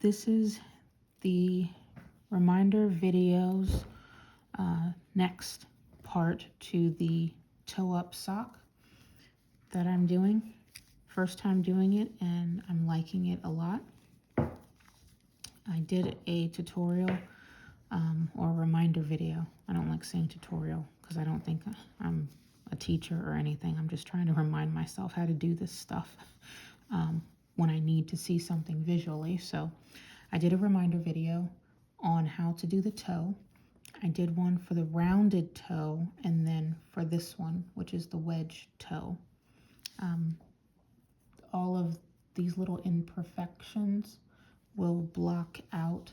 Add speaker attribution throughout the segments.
Speaker 1: this is the reminder video's next part to the toe up sock that I'm doing. First time doing it, and I'm liking it a lot. I did a tutorial or reminder video. I don't like saying tutorial because I don't think I'm a teacher or anything. I'm just trying to remind myself how to do this stuff when I need to see something visually. So I did a reminder video on how to do the toe. I did one for the rounded toe, and then for this one, which is the wedge toe. All of these little imperfections will block out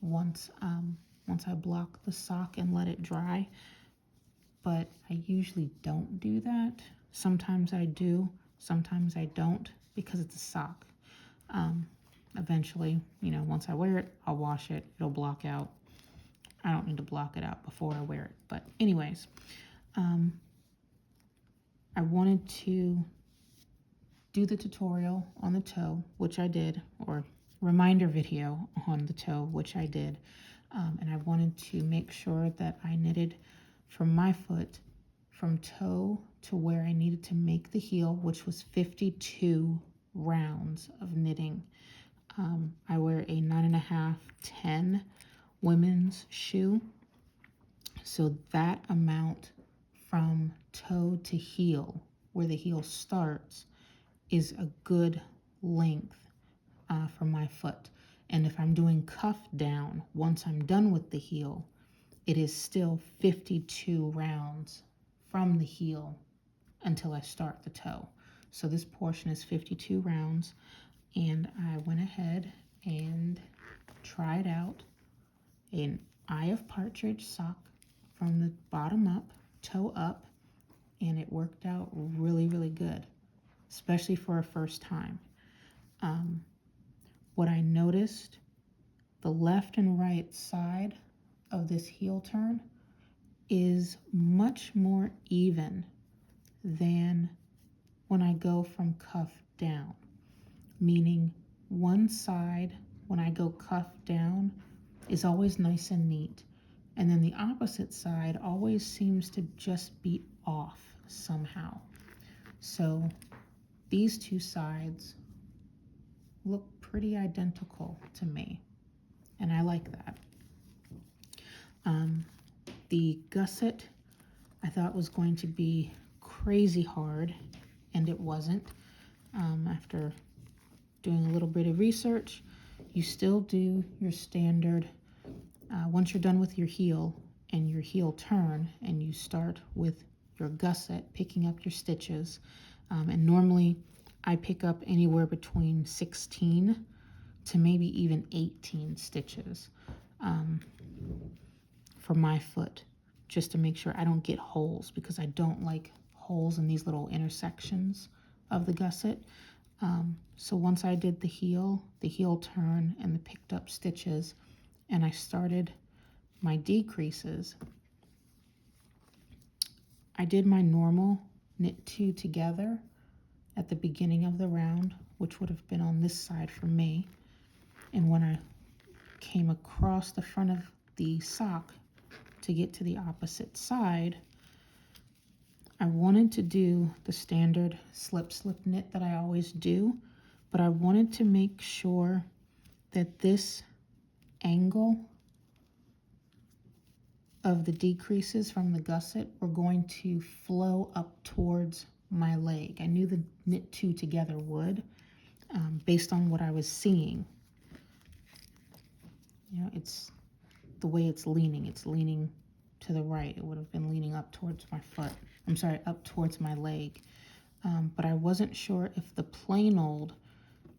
Speaker 1: once I block the sock and let it dry. But I usually don't do that. Sometimes I do, sometimes I don't, because it's a sock. Eventually, once I wear it, I'll wash it, it'll block out. I don't need to block it out before I wear it. But anyways, I wanted to do the tutorial on the toe, which I did, or reminder video on the toe, which I did. And I wanted to make sure that I knitted from my foot from toe to where I needed to make the heel, which was 52 rounds of knitting. I wear a 9.5, 10 women's shoe. So that amount from toe to heel, where the heel starts, is a good length for my foot. And if I'm doing cuff down, once I'm done with the heel, it is still 52 rounds from the heel until I start the toe. So this portion is 52 rounds, and I went ahead and tried out an Eye of Partridge sock from the bottom up, toe up, and it worked out really, really good, especially for a first time. What I noticed, the left and right side of this heel turn is much more even than when I go from cuff down, meaning one side when I go cuff down is always nice and neat, and then the opposite side always seems to just be off somehow. So these two sides look pretty identical to me, and I like that. The gusset I thought was going to be crazy hard, and it wasn't. After doing a little bit of research, you still do your standard, once you're done with your heel and your heel turn, and you start with your gusset, picking up your stitches, and normally I pick up anywhere between 16 to maybe even 18 stitches for my foot, just to make sure I don't get holes, because I don't like holes in these little intersections of the gusset. So once I did the heel turn, and the picked up stitches, and I started my decreases, I did my normal knit two together at the beginning of the round, which would have been on this side for me. And when I came across the front of the sock to get to the opposite side, I wanted to do the standard slip knit that I always do, but I wanted to make sure that this angle of the decreases from the gusset were going to flow up towards my leg. I knew the knit two together would, based on what I was seeing. It's the way it's leaning to the right. It would have been leaning up towards my foot. I'm sorry, up towards my leg. But I wasn't sure if the plain old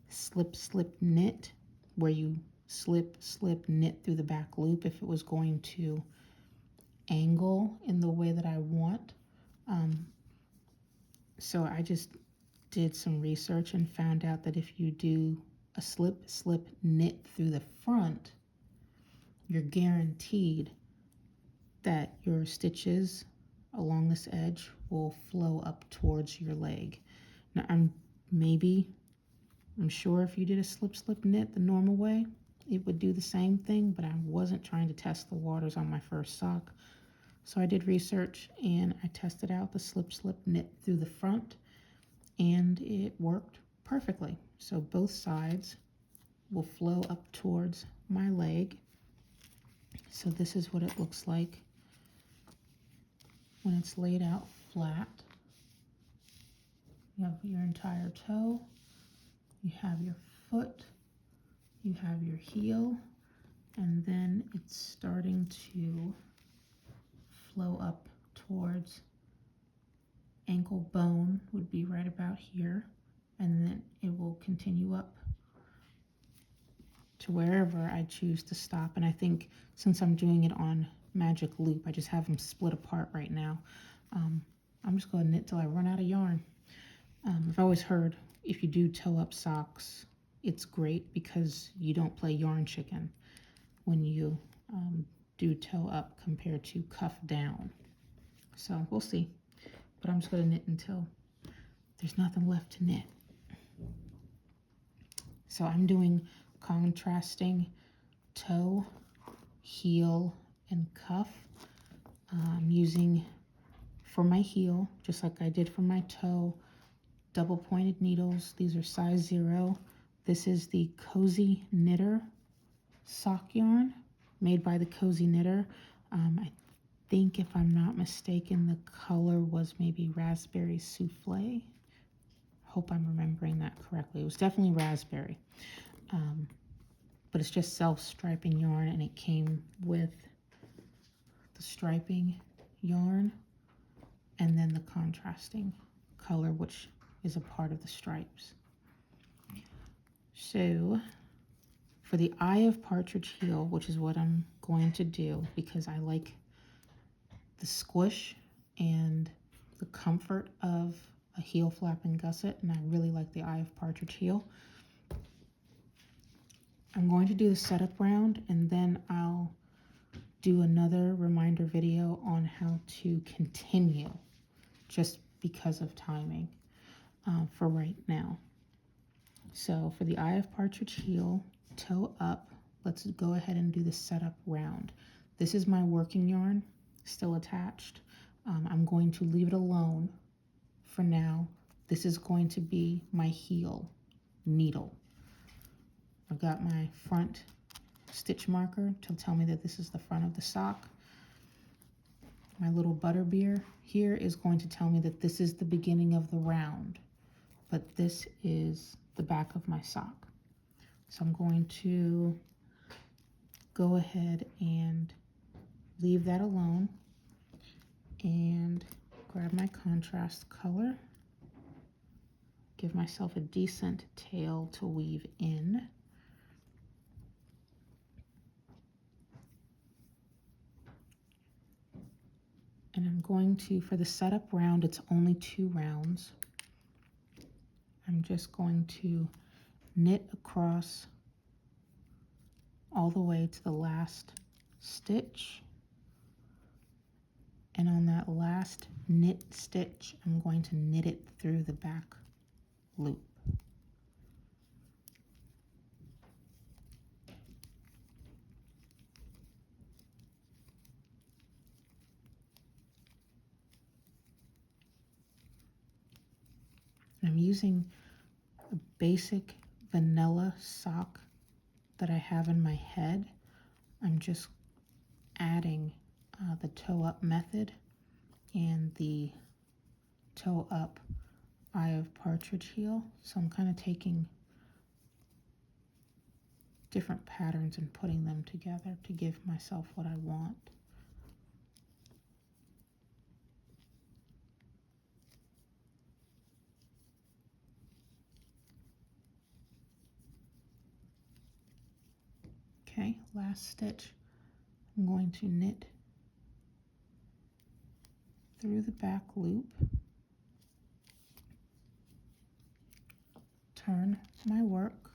Speaker 1: slip knit, where you slip knit through the back loop, if it was going to angle in the way that I want. So I just did some research and found out that if you do a slip knit through the front, you're guaranteed that your stitches along this edge will flow up towards your leg. Now I'm sure if you did a slip knit the normal way, it would do the same thing, but I wasn't trying to test the waters on my first sock. So I did research and I tested out the slip knit through the front, and it worked perfectly. So both sides will flow up towards my leg. So this is what it looks like when it's laid out flat. You have your entire toe, you have your foot, you have your heel, and then it's starting to flow up towards ankle bone, would be right about here, and then it will continue up to wherever I choose to stop. And I think since I'm doing it on magic loop, I just have them split apart right now. I'm just going to knit till I run out of yarn. I've always heard if you do toe up socks, it's great because you don't play yarn chicken when you do toe up compared to cuff down. So we'll see, but I'm just going to knit until there's nothing left to knit. So I'm doing contrasting toe, heel, and cuff. I'm using for my heel, just like I did for my toe, double pointed needles. These are size 0. This is the Cozy Knitter sock yarn made by the Cozy Knitter. I think, if I'm not mistaken, the color was maybe raspberry souffle. Hope I'm remembering that correctly. It was definitely raspberry. But it's just self-striping yarn, and it came with the striping yarn and then the contrasting color, which is a part of the stripes. So for the Eye of Partridge Hill, which is what I'm going to do because I like the squish and the comfort of a heel flap and gusset, and I really like the Eye of Partridge Hill. I'm going to do the setup round, and then I'll do another reminder video on how to continue, just because of timing for right now. So for the Eye of Partridge Hill, toe up, let's go ahead and do the setup round. This is my working yarn, still attached. I'm going to leave it alone for now. This is going to be my heel needle. I've got my front stitch marker to tell me that this is the front of the sock. My little butterbeer here is going to tell me that this is the beginning of the round, but this is the back of my sock. So I'm going to go ahead and leave that alone and grab my contrast color, give myself a decent tail to weave in. And I'm going to, for the setup round, it's only 2 rounds. I'm just going to knit across all the way to the last stitch. And on that last knit stitch, I'm going to knit it through the back loop. And I'm using a basic vanilla sock that I have in my head. I'm just adding the toe up method and the toe up Eye of Partridge Hill. So I'm kind of taking different patterns and putting them together to give myself what I want. Okay, last stitch, I'm going to knit through the back loop, turn my work,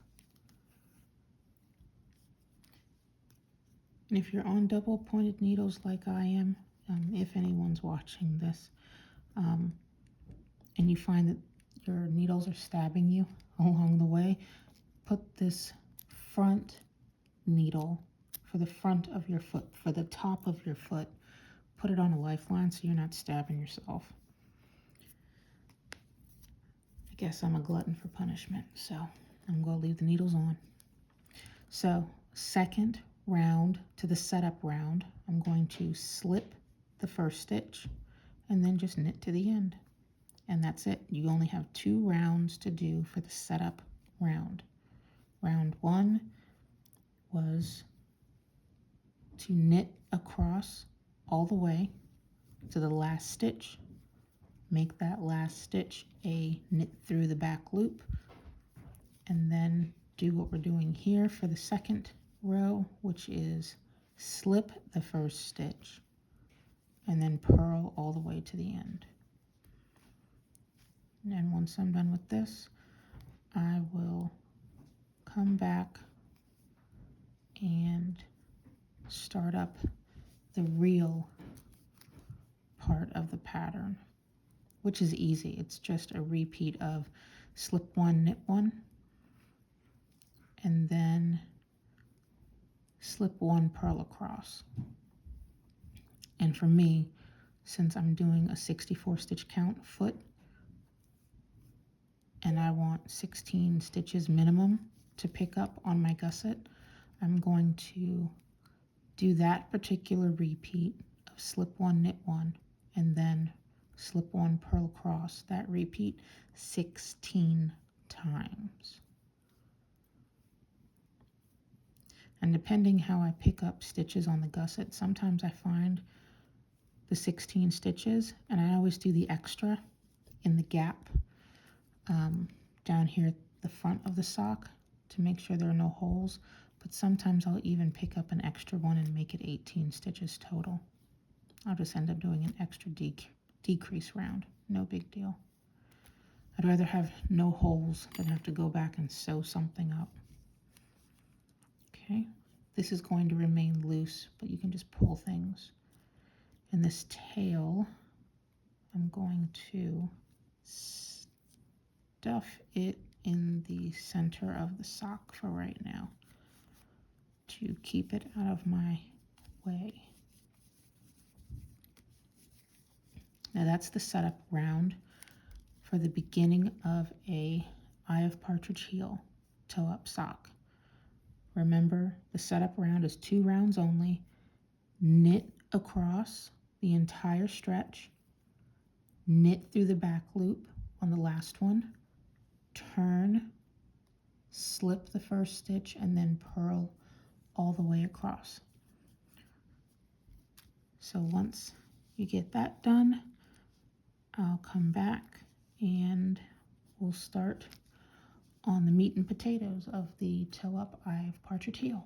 Speaker 1: and if you're on double pointed needles like I am, if anyone's watching this, and you find that your needles are stabbing you along the way, put this front needle for the front of your foot, for the top of your foot. Put it on a lifeline so you're not stabbing yourself. I guess I'm a glutton for punishment, so I'm going to leave the needles on. So second round to the setup round, I'm going to slip the first stitch and then just knit to the end. And that's it. You only have 2 rounds to do for the setup round. Round 1 was to knit across all the way to the last stitch. Make that last stitch a knit through the back loop, and then do what we're doing here for the second row, which is slip the first stitch and then purl all the way to the end. And once I'm done with this, I will come back and start up the real part of the pattern, which is easy. It's just a repeat of slip 1, knit 1, and then slip 1, purl across. And for me, since I'm doing a 64 stitch count foot and I want 16 stitches minimum to pick up on my gusset, I'm going to do that particular repeat of slip 1, knit 1, and then slip 1, purl across, that repeat 16 times. And depending how I pick up stitches on the gusset, sometimes I find the 16 stitches, and I always do the extra in the gap down here at the front of the sock to make sure there are no holes, but sometimes I'll even pick up an extra one and make it 18 stitches total. I'll just end up doing an extra decrease round, no big deal. I'd rather have no holes than have to go back and sew something up. Okay, this is going to remain loose, but you can just pull things. And this tail, I'm going to stuff it in the center of the sock for right now to keep it out of my way. Now that's the setup round for the beginning of a Eye of Partridge Heel toe up sock. Remember, the setup round is 2 rounds only. Knit across the entire stretch, knit through the back loop on the last one, turn, slip the first stitch, and then purl all the way across. So once you get that done, I'll come back and we'll start on the meat and potatoes of the toe up Eye of Partridge Heel.